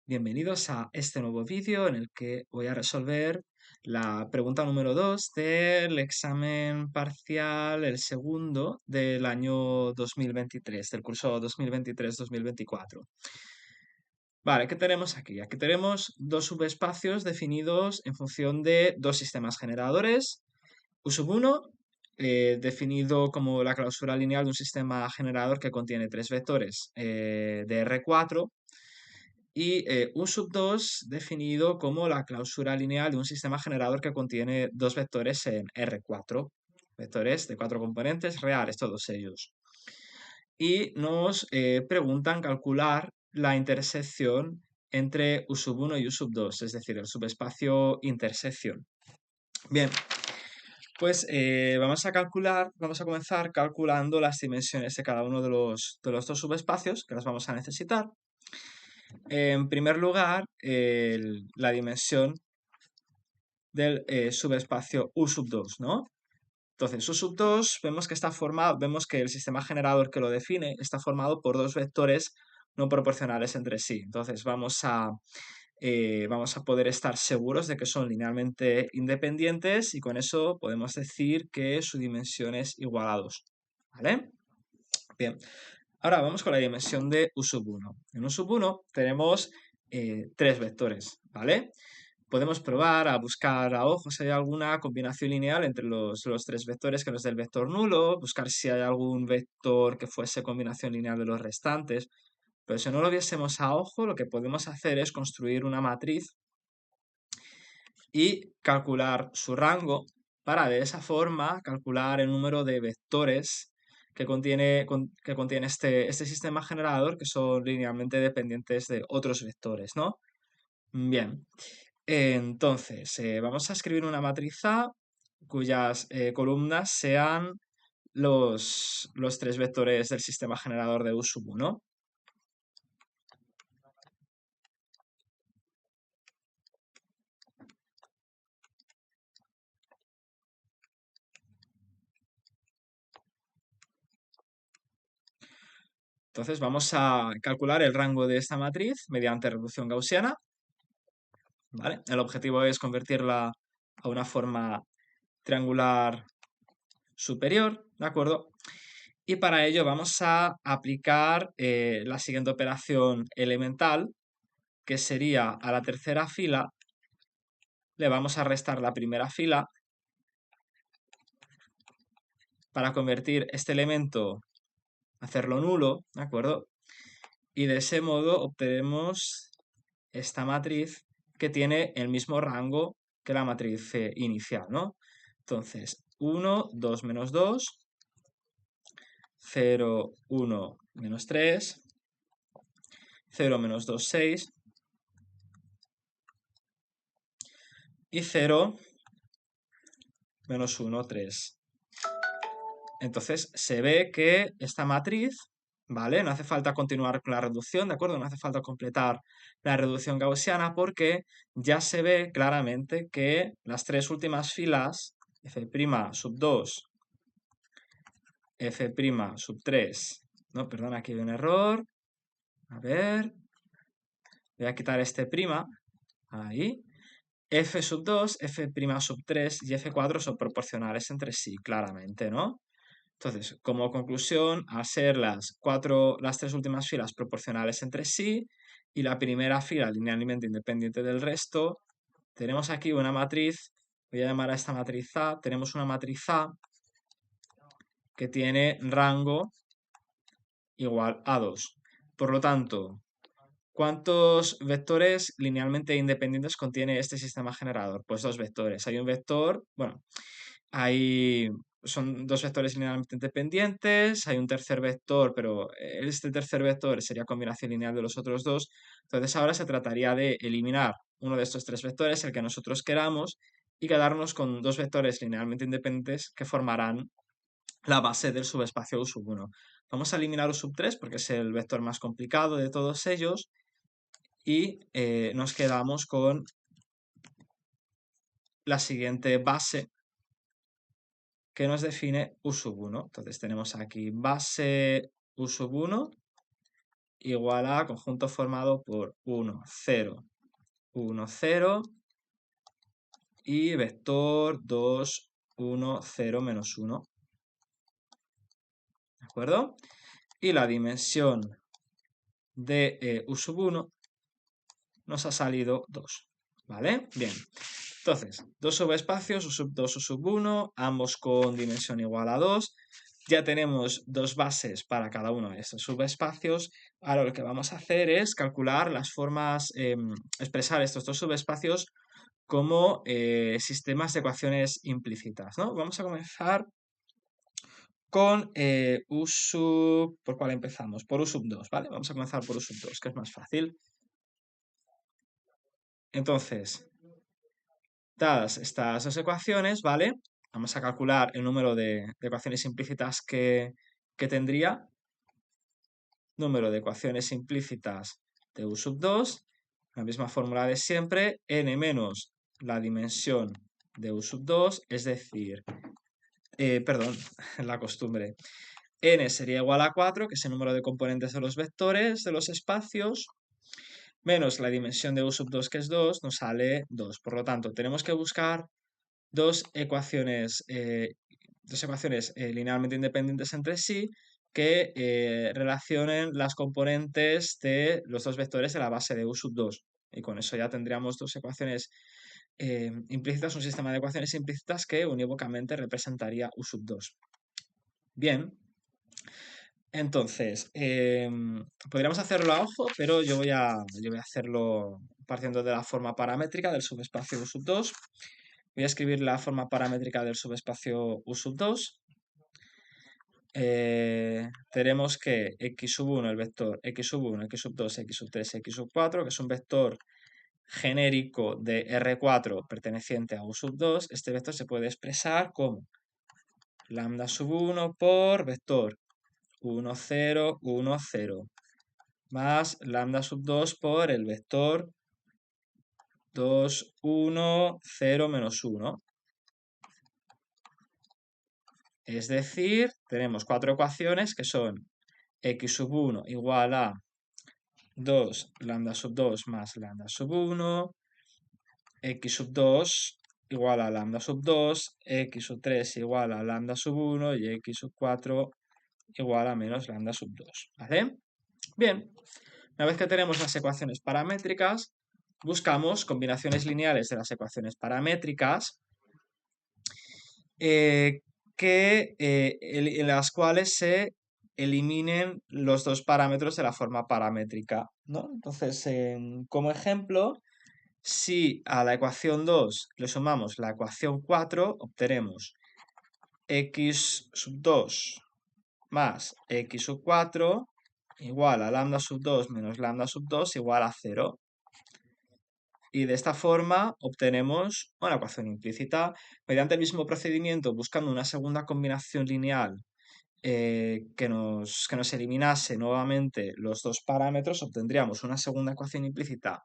Bienvenidos a este nuevo vídeo en el que voy a resolver la pregunta número 2 del examen parcial, el segundo del año 2023, del curso 2023-2024. Vale, ¿qué tenemos aquí? Aquí tenemos dos subespacios definidos en función de dos sistemas generadores. U sub 1, definido como la clausura lineal de un sistema generador que contiene tres vectores de R4 y un sub 2 definido como la clausura lineal de un sistema generador que contiene dos vectores en R4, vectores de cuatro componentes reales, todos ellos. Y nos preguntan calcular la intersección entre U sub 1 y U sub 2, es decir, el subespacio intersección. Bien, pues vamos a comenzar calculando las dimensiones de cada uno de los dos subespacios, que las vamos a necesitar. En primer lugar, la dimensión del subespacio U sub 2, ¿no? Entonces, U sub 2 vemos que está formado, vemos que el sistema generador que lo define está formado por dos vectores no proporcionales entre sí. Entonces, vamos a poder estar seguros de que son linealmente independientes y con eso podemos decir que su dimensión es igual a 2. ¿Vale? Bien, ahora vamos con la dimensión de U sub 1. En U sub 1 tenemos tres vectores, ¿vale? Podemos probar a buscar a ojo si hay alguna combinación lineal entre los tres vectores que nos dé el vector nulo, buscar si hay algún vector que fuese combinación lineal de los restantes. Pero si no lo viésemos a ojo, lo que podemos hacer es construir una matriz y calcular su rango para de esa forma calcular el número de vectores que contiene este sistema generador que son linealmente dependientes de otros vectores, ¿no? Bien, entonces vamos a escribir una matriz A cuyas columnas sean los tres vectores del sistema generador de U sub 1. Entonces vamos a calcular el rango de esta matriz mediante reducción gaussiana, ¿vale? El objetivo es convertirla a una forma triangular superior, ¿de acuerdo? Y para ello vamos a aplicar la siguiente operación elemental, que sería a la tercera fila le vamos a restar la primera fila para convertir este elemento, hacerlo nulo, ¿de acuerdo? Y de ese modo obtenemos esta matriz que tiene el mismo rango que la matriz inicial, ¿no? Entonces, 1, 2 menos 2, 0, 1 menos 3, 0 menos 2, 6, y 0 menos 1, 3. Entonces se ve que esta matriz, ¿vale? No hace falta continuar con la reducción, ¿de acuerdo? No hace falta completar la reducción gaussiana porque ya se ve claramente que las tres últimas filas, f' sub 2, f' sub 3, no, perdón, aquí hay un error, a ver, voy a quitar este prima, ahí, f sub 2, f' sub 3 y f4 son proporcionales entre sí, claramente, ¿no? Entonces, como conclusión, al ser las tres últimas filas proporcionales entre sí y la primera fila linealmente independiente del resto, tenemos aquí una matriz, voy a llamar a esta matriz A, tenemos una matriz A que tiene rango igual a 2. Por lo tanto, ¿cuántos vectores linealmente independientes contiene este sistema generador? Pues dos vectores. Hay un vector, bueno, son dos vectores linealmente independientes, hay un tercer vector, pero este tercer vector sería combinación lineal de los otros dos. Entonces ahora se trataría de eliminar uno de estos tres vectores, el que nosotros queramos, y quedarnos con dos vectores linealmente independientes que formarán la base del subespacio U sub 1. Vamos a eliminar U sub 3 porque es el vector más complicado de todos ellos y nos quedamos con la siguiente base que nos define U sub 1. Entonces tenemos aquí base U sub 1 igual a conjunto formado por 1, 0, 1, 0 y vector 2, 1, 0, menos 1. ¿De acuerdo? Y la dimensión de U sub 1 nos ha salido 2. ¿Vale? Bien. Entonces, dos subespacios, U sub 2, U sub 1, ambos con dimensión igual a 2. Ya tenemos dos bases para cada uno de estos subespacios. Ahora lo que vamos a hacer es calcular las formas, expresar estos dos subespacios como sistemas de ecuaciones implícitas, ¿no? Vamos a comenzar con U sub... ¿Por cuál empezamos? Por U sub 2, ¿vale? Vamos a comenzar por U sub 2, que es más fácil. Entonces, dadas estas dos ecuaciones, ¿vale? Vamos a calcular el número de ecuaciones implícitas que tendría. Número de ecuaciones implícitas de U sub 2, la misma fórmula de siempre, n menos la dimensión de U sub 2, es decir, perdón, la costumbre, n sería igual a 4, que es el número de componentes de los vectores de los espacios, menos la dimensión de U sub 2, que es 2, nos sale 2. Por lo tanto, tenemos que buscar dos ecuaciones linealmente independientes entre sí que relacionen las componentes de los dos vectores de la base de U sub 2. Y con eso ya tendríamos dos ecuaciones implícitas, un sistema de ecuaciones implícitas que unívocamente representaría U sub 2. Bien, entonces, podríamos hacerlo a ojo, pero yo voy a hacerlo partiendo de la forma paramétrica del subespacio U sub 2. Voy a escribir la forma paramétrica del subespacio U sub 2. Tenemos que x sub 1, el vector x sub 1, x sub 2, x sub 3, x sub 4, que es un vector genérico de R4 perteneciente a U sub 2. Este vector se puede expresar como lambda sub 1 por vector 1, 0, 1, 0, más lambda sub 2 por el vector 2, 1, 0, menos 1. Es decir, tenemos cuatro ecuaciones que son x sub 1 igual a 2 lambda sub 2 más lambda sub 1, x sub 2 igual a lambda sub 2, x sub 3 igual a lambda sub 1 y x sub 4 igual a menos lambda sub 2. ¿Vale? Bien, una vez que tenemos las ecuaciones paramétricas, buscamos combinaciones lineales de las ecuaciones paramétricas en las cuales se eliminen los dos parámetros de la forma paramétrica, ¿no? Entonces, como ejemplo, si a la ecuación 2 le sumamos la ecuación 4, obtenemos x sub 2 más x sub 4 igual a lambda sub 2 menos lambda sub 2 igual a 0. Y de esta forma obtenemos una ecuación implícita mediante el mismo procedimiento, buscando una segunda combinación lineal que nos eliminase nuevamente los dos parámetros, obtendríamos una segunda ecuación implícita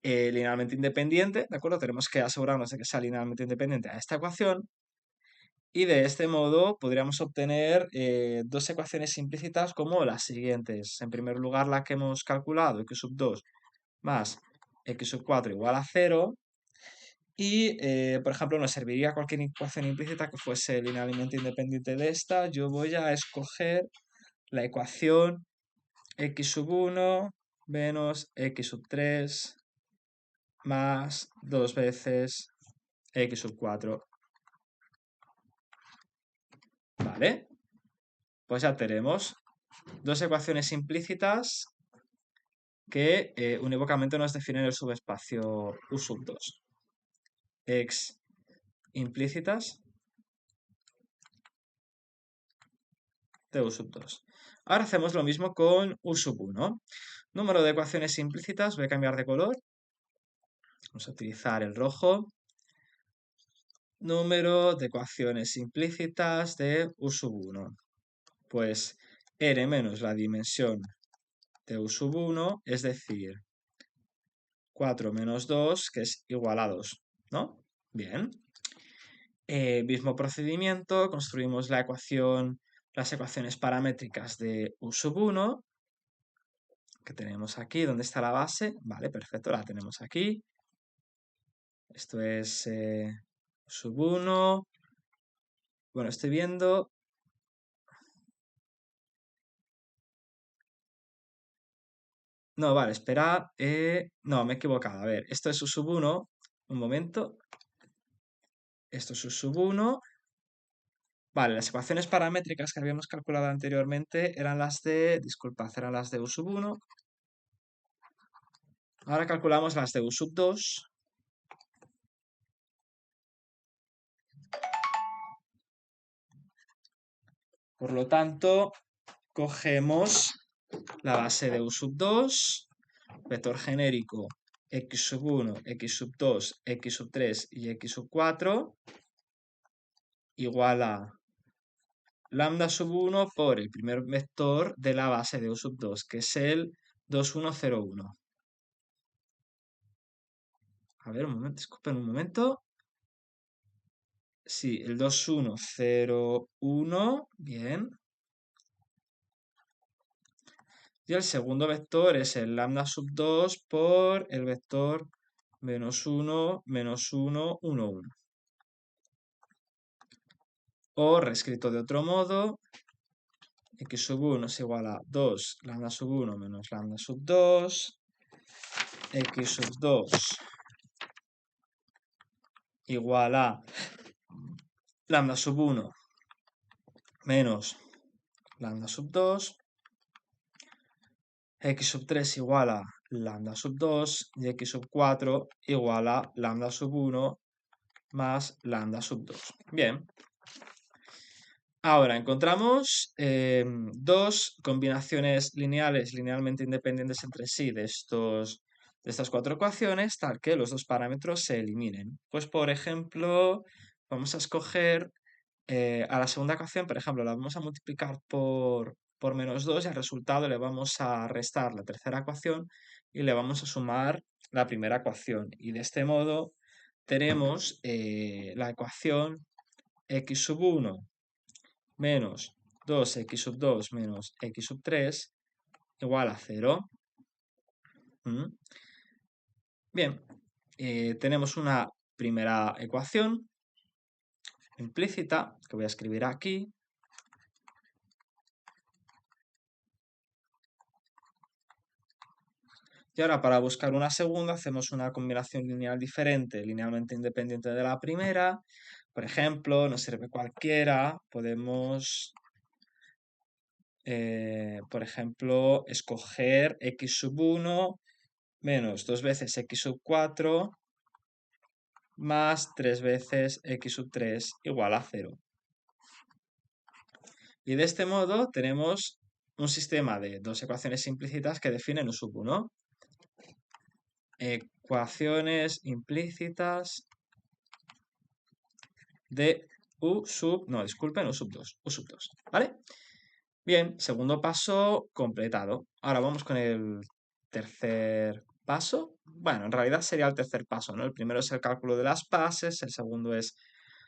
linealmente independiente, ¿de acuerdo? Tenemos que asegurarnos de que sea linealmente independiente a esta ecuación. Y de este modo podríamos obtener dos ecuaciones implícitas como las siguientes. En primer lugar, la que hemos calculado, x sub 2 más x sub 4 igual a 0. Y, por ejemplo, nos serviría cualquier ecuación implícita que fuese linealmente independiente de esta. Yo voy a escoger la ecuación x sub 1 menos x sub 3 más 2 veces x sub 4. ¿Vale? Pues ya tenemos dos ecuaciones implícitas que unívocamente nos definen el subespacio U sub 2. X implícitas de U sub 2. Ahora hacemos lo mismo con U sub 1. Número de ecuaciones implícitas, voy a cambiar de color. Vamos a utilizar el rojo. Número de ecuaciones implícitas de U sub 1. Pues n menos la dimensión de U sub 1, es decir, 4 menos 2, que es igual a 2, ¿no? Bien. Mismo procedimiento, construimos las ecuaciones paramétricas de U sub 1 que tenemos aquí. ¿Dónde está la base? Vale, perfecto, la tenemos aquí. Esto es sub 1. Bueno, estoy viendo. No, vale, espera. No, me he equivocado. A ver, esto es u sub 1. Un momento. Esto es u sub 1. Vale, las ecuaciones paramétricas que habíamos calculado anteriormente eran las de, disculpad, eran las de u sub 1. Ahora calculamos las de u sub 2. Por lo tanto, cogemos la base de u sub 2, vector genérico x sub 1, x sub 2, x sub 3 y x sub 4 igual a lambda sub 1 por el primer vector de la base de u sub 2, que es el 2101. A ver, un momento, disculpen un momento. Sí, el 2101, bien. Y el segundo vector es el lambda sub 2 por el vector menos 1, menos 1, 1, 1. O reescrito de otro modo, x sub 1 es igual a 2 lambda sub 1 menos lambda sub 2, x sub 2 igual a lambda sub 1 menos lambda sub 2, x sub 3 igual a lambda sub 2 y x sub 4 igual a lambda sub 1 más lambda sub 2. Bien. Ahora encontramos dos combinaciones lineales linealmente independientes entre sí de estas cuatro ecuaciones, tal que los dos parámetros se eliminen. Pues, por ejemplo, vamos a escoger a la segunda ecuación, por ejemplo, la vamos a multiplicar por menos 2 y al resultado le vamos a restar la tercera ecuación y le vamos a sumar la primera ecuación. Y de este modo tenemos la ecuación x sub 1 menos 2x sub 2 menos x sub 3 igual a 0. Bien, tenemos una primera ecuación implícita que voy a escribir aquí. Y ahora para buscar una segunda hacemos una combinación lineal diferente, linealmente independiente de la primera. Por ejemplo, nos sirve cualquiera. Podemos, por ejemplo, escoger x sub 1 menos 2 veces x sub 4 más 3 veces x sub 3 igual a 0. Y de este modo tenemos un sistema de dos ecuaciones implícitas que definen u sub 1. Ecuaciones implícitas de u sub 2, u sub 2, ¿vale? Bien, segundo paso completado. Ahora vamos con el tercer paso. Bueno, en realidad sería el tercer paso, ¿no? El primero es el cálculo de las bases, el segundo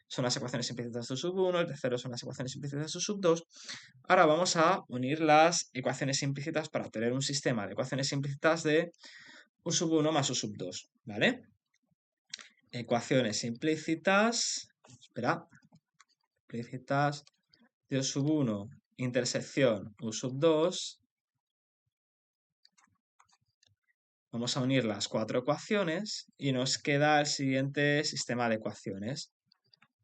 son las ecuaciones implícitas de u sub 1, el tercero son las ecuaciones implícitas de u sub 2. Ahora vamos a unir las ecuaciones implícitas para obtener un sistema de ecuaciones implícitas de u sub 1 más u sub 2, ¿vale? Ecuaciones implícitas, espera, implícitas de u sub 1 intersección u sub 2. Vamos a unir las cuatro ecuaciones y nos queda el siguiente sistema de ecuaciones.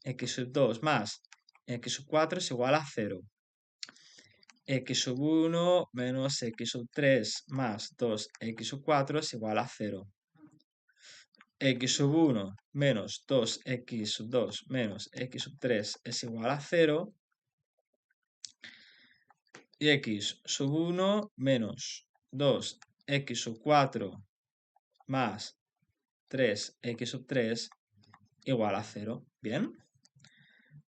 X sub 2 más x sub 4 es igual a 0. X sub 1 menos x sub 3 más 2x sub 4 es igual a 0. X sub 1 menos 2x sub 2 menos x sub 3 es igual a 0. Y x sub 1 menos 2x sub 4 más 3x sub 3 igual a 0. ¿Bien?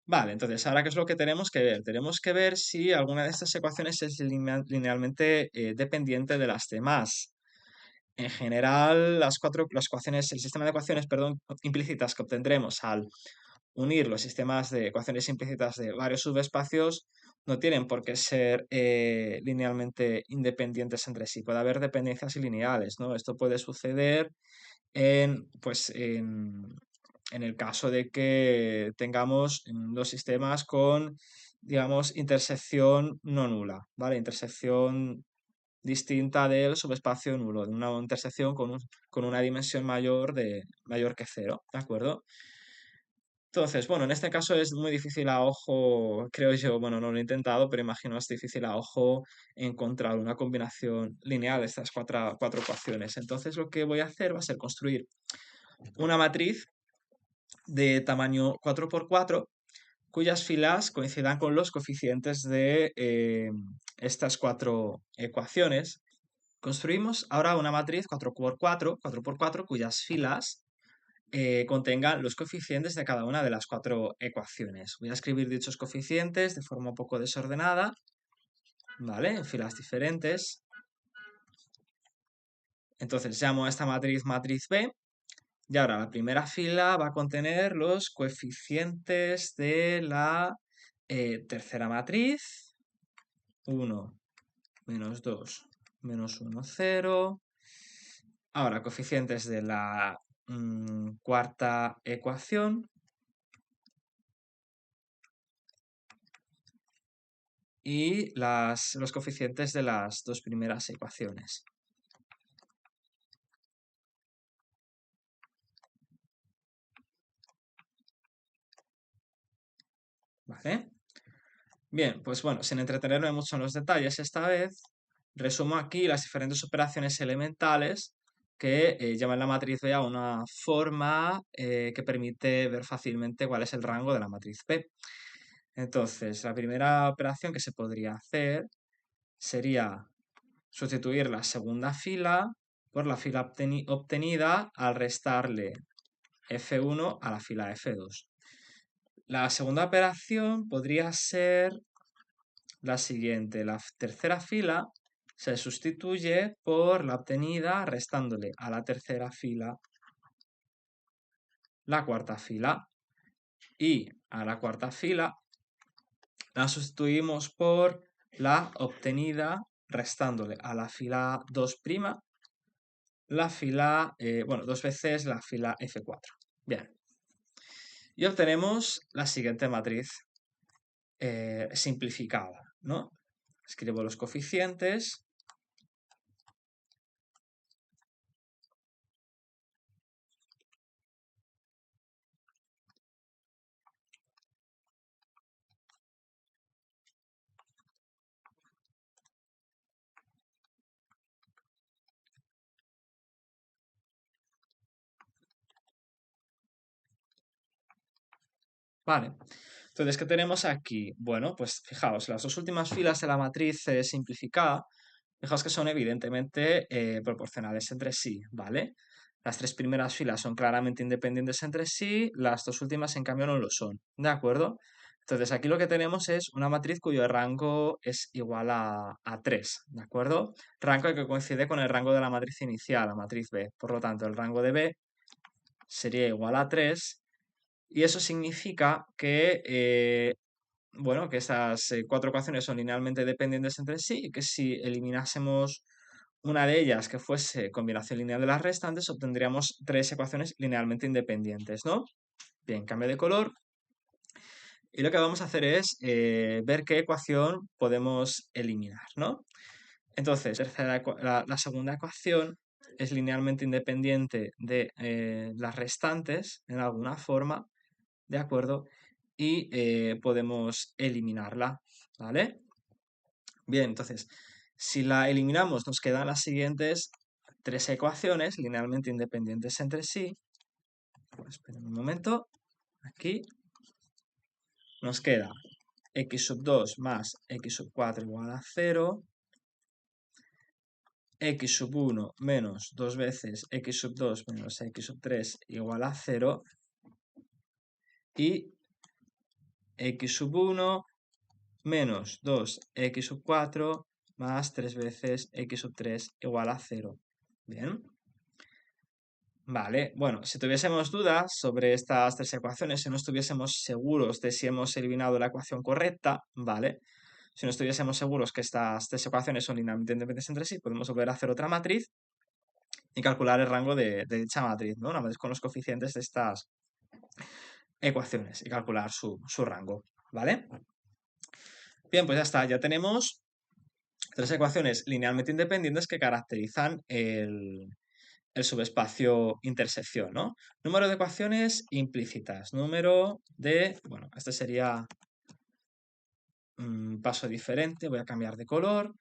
Vale, entonces, ¿ahora qué es lo que tenemos que ver? Tenemos que ver si alguna de estas ecuaciones es linealmente dependiente de las demás. En general, las ecuaciones, el sistema de ecuaciones, perdón, implícitas que obtendremos al unir los sistemas de ecuaciones implícitas de varios subespacios no tienen por qué ser linealmente independientes entre sí. Puede haber dependencias lineales, ¿no? Esto puede suceder en el caso de que tengamos dos sistemas con, digamos, intersección no nula, ¿vale? Intersección distinta del subespacio nulo, de una intersección con una dimensión mayor que cero, ¿de acuerdo? Entonces, bueno, en este caso es muy difícil a ojo, creo yo, bueno, no lo he intentado, pero imagino es difícil a ojo encontrar una combinación lineal de estas cuatro ecuaciones. Entonces, lo que voy a hacer va a ser construir una matriz de tamaño 4×4 cuyas filas coincidan con los coeficientes de estas cuatro ecuaciones. Construimos ahora una matriz 4×4 cuyas filas contengan los coeficientes de cada una de las cuatro ecuaciones. Voy a escribir dichos coeficientes de forma un poco desordenada, ¿vale? En filas diferentes. Entonces llamo a esta matriz matriz B. Y ahora la primera fila va a contener los coeficientes de la tercera matriz. 1, menos 2, menos 1, 0. Ahora, coeficientes de la cuarta ecuación. Y los coeficientes de las dos primeras ecuaciones. ¿Vale? Bien, pues bueno, sin entretenerme mucho en los detalles esta vez, resumo aquí las diferentes operaciones elementales que llevan la matriz B a una forma que permite ver fácilmente cuál es el rango de la matriz B. Entonces, la primera operación que se podría hacer sería sustituir la segunda fila por la fila obtenida al restarle F1 a la fila F2. La segunda operación podría ser la siguiente. La tercera fila se sustituye por la obtenida restándole a la tercera fila la cuarta fila. Y a la cuarta fila la sustituimos por la obtenida restándole a la fila 2' la fila, bueno, dos veces la fila F4. Bien. Y obtenemos la siguiente matriz simplificada, ¿no? Escribo los coeficientes. Vale. Entonces, ¿qué tenemos aquí? Bueno, pues fijaos, las dos últimas filas de la matriz simplificada, fijaos que son evidentemente proporcionales entre sí, ¿vale? Las tres primeras filas son claramente independientes entre sí, las dos últimas en cambio no lo son, ¿de acuerdo? Entonces aquí lo que tenemos es una matriz cuyo rango es igual a 3, ¿de acuerdo? Rango que coincide con el rango de la matriz inicial, la matriz B. Por lo tanto, el rango de B sería igual a 3 y eso significa que, bueno, que esas cuatro ecuaciones son linealmente dependientes entre sí y que si eliminásemos una de ellas que fuese combinación lineal de las restantes, obtendríamos tres ecuaciones linealmente independientes, ¿no? Bien, cambio de color. Y lo que vamos a hacer es ver qué ecuación podemos eliminar, ¿no? Entonces, la segunda ecuación es linealmente independiente de las restantes en alguna forma, ¿de acuerdo? Y podemos eliminarla, ¿vale? Bien, entonces, si la eliminamos, nos quedan las siguientes tres ecuaciones linealmente independientes entre sí. Pues, esperen un momento. Aquí nos queda x sub 2 más x sub 4 igual a 0. X sub 1 menos 2 veces x sub 2 menos x sub 3 igual a 0. Y x sub 1 menos 2x sub 4 más 3 veces x sub 3 igual a 0. Bien. Vale, bueno, si tuviésemos dudas sobre estas tres ecuaciones, si no estuviésemos seguros de si hemos eliminado la ecuación correcta, ¿vale? Si no estuviésemos seguros que estas tres ecuaciones son linealmente independientes entre sí, podemos volver a hacer otra matriz y calcular el rango de dicha matriz, ¿no? Una vez con los coeficientes de estas ecuaciones y calcular su rango, ¿vale? Bien, pues ya está, ya tenemos tres ecuaciones linealmente independientes que caracterizan el subespacio intersección, ¿no? Número de ecuaciones implícitas, número de, bueno, este sería un paso diferente, voy a cambiar de color,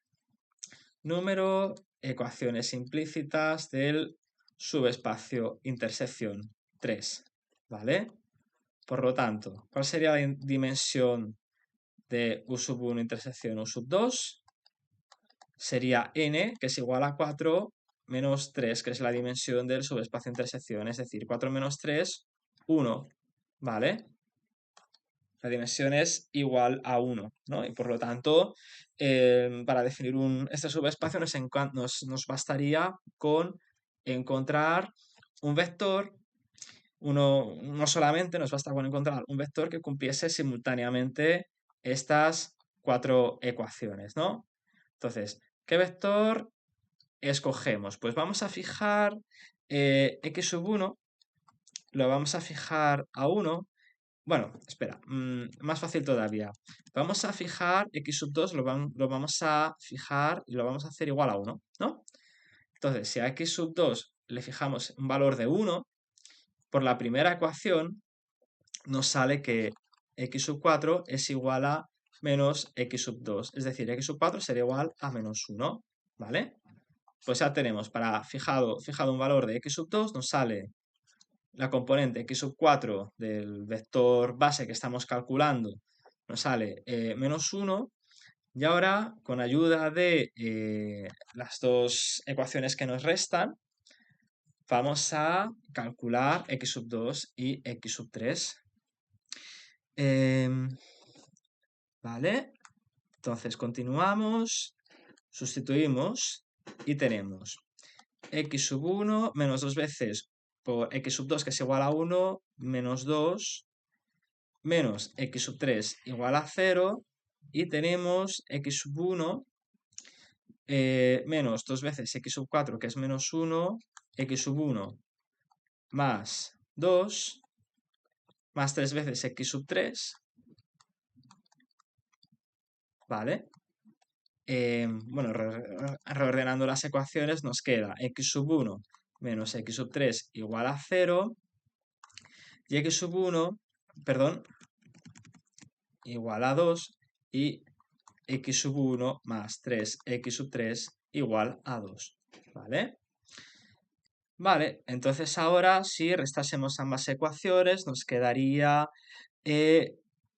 número, ecuaciones implícitas del subespacio intersección 3, ¿vale? Por lo tanto, ¿cuál sería la dimensión de U sub 1 intersección U sub 2? Sería n, que es igual a 4 menos 3, que es la dimensión del subespacio intersección, es decir, 4 menos 3, 1, ¿vale? La dimensión es igual a 1, ¿no? Y por lo tanto, para definir este subespacio nos bastaría con encontrar un vector, no solamente nos basta con encontrar un vector que cumpliese simultáneamente estas cuatro ecuaciones, ¿no? Entonces, ¿qué vector escogemos? Pues vamos a fijar x sub 1, lo vamos a fijar a 1. Bueno, espera, más fácil todavía. Vamos a fijar x sub 2, lo vamos a fijar y lo vamos a hacer igual a 1, ¿no? Entonces, si a x sub 2 le fijamos un valor de 1, por la primera ecuación nos sale que x sub 4 es igual a menos x sub 2. Es decir, x sub 4 sería igual a menos 1, ¿vale? Pues ya tenemos, fijado un valor de x sub 2, nos sale la componente x sub 4 del vector base que estamos calculando, nos sale menos 1. Y ahora, con ayuda de las dos ecuaciones que nos restan, vamos a calcular x sub 2 y x sub 3. ¿Vale? Entonces continuamos, sustituimos y tenemos x sub 1 menos 2 veces por x sub 2, que es igual a 1, menos 2, menos x sub 3 igual a 0, y tenemos x sub 1 menos 2 veces x sub 4, que es menos 1, x sub 1 más 2, más 3 veces x sub 3, ¿vale? Bueno, reordenando las ecuaciones nos queda x sub 1 menos x sub 3 igual a 0, y x sub 1, perdón, igual a 2, y x sub 1 más 3x sub 3 igual a 2, ¿vale? Vale, entonces ahora si restásemos ambas ecuaciones nos quedaría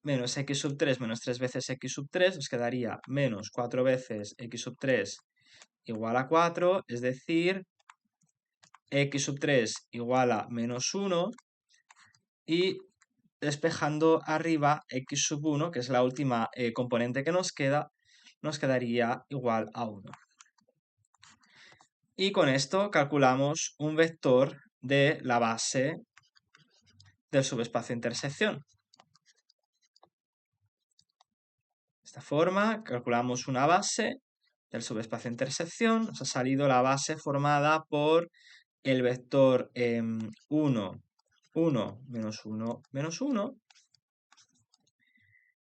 menos x sub 3 menos 3 veces x sub 3, nos quedaría menos 4 veces x sub 3 igual a 4, es decir, x sub 3 igual a menos 1, y despejando arriba x sub 1, que es la última componente que nos queda, nos quedaría igual a 1. Y con esto calculamos un vector de la base del subespacio intersección. De esta forma calculamos una base del subespacio intersección. Nos ha salido la base formada por el vector 1, 1, menos 1, menos 1.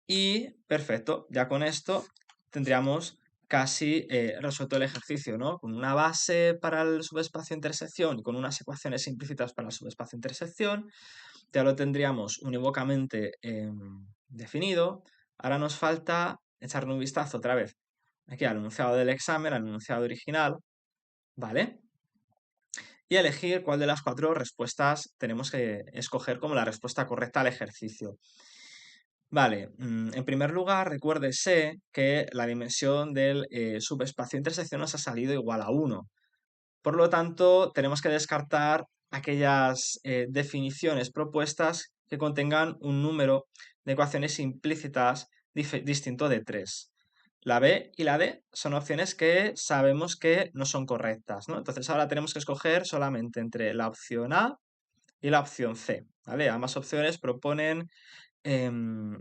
Y perfecto, ya con esto tendríamos casi resuelto el ejercicio, ¿no? Con una base para el subespacio intersección y con unas ecuaciones implícitas para el subespacio intersección, ya lo tendríamos unívocamente definido. Ahora nos falta echarle un vistazo otra vez aquí al enunciado del examen, al enunciado original, ¿vale? Y elegir cuál de las cuatro respuestas tenemos que escoger como la respuesta correcta al ejercicio. Vale, en primer lugar, recuérdese que la dimensión del subespacio intersección nos ha salido igual a 1. Por lo tanto, tenemos que descartar aquellas definiciones propuestas que contengan un número de ecuaciones implícitas distinto de 3. La B y la D son opciones que sabemos que no son correctas, ¿no? Entonces ahora tenemos que escoger solamente entre la opción A y la opción C, ¿vale? Ambas opciones proponen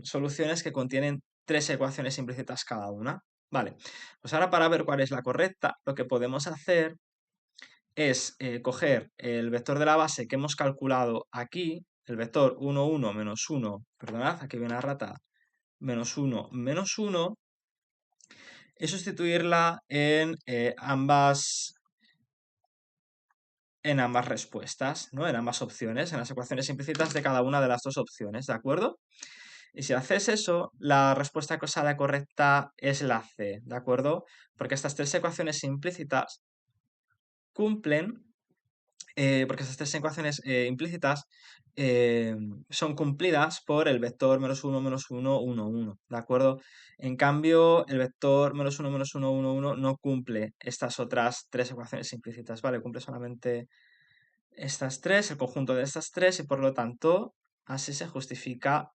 soluciones que contienen tres ecuaciones implícitas cada una. Vale, pues ahora para ver cuál es la correcta, lo que podemos hacer es coger el vector de la base que hemos calculado aquí, el vector 1, 1, menos 1, perdonad, aquí viene la rata, menos uno, y sustituirla en ambas respuestas, ¿no? En ambas opciones, en las ecuaciones implícitas de cada una de las dos opciones, ¿de acuerdo? Y si haces eso, la respuesta que os sale correcta es la C, ¿de acuerdo? Porque estas tres ecuaciones implícitas cumplen, porque estas tres ecuaciones implícitas eh, son cumplidas por el vector menos uno, 1, 1, ¿de acuerdo? En cambio, el vector menos uno, 1, 1 no cumple estas otras tres ecuaciones implícitas, ¿vale? Cumple solamente estas tres, el conjunto de estas tres, y por lo tanto, así se justifica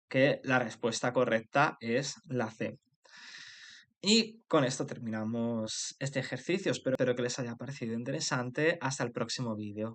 que la respuesta correcta es la C. Y con esto terminamos este ejercicio. Espero que les haya parecido interesante. Hasta el próximo vídeo.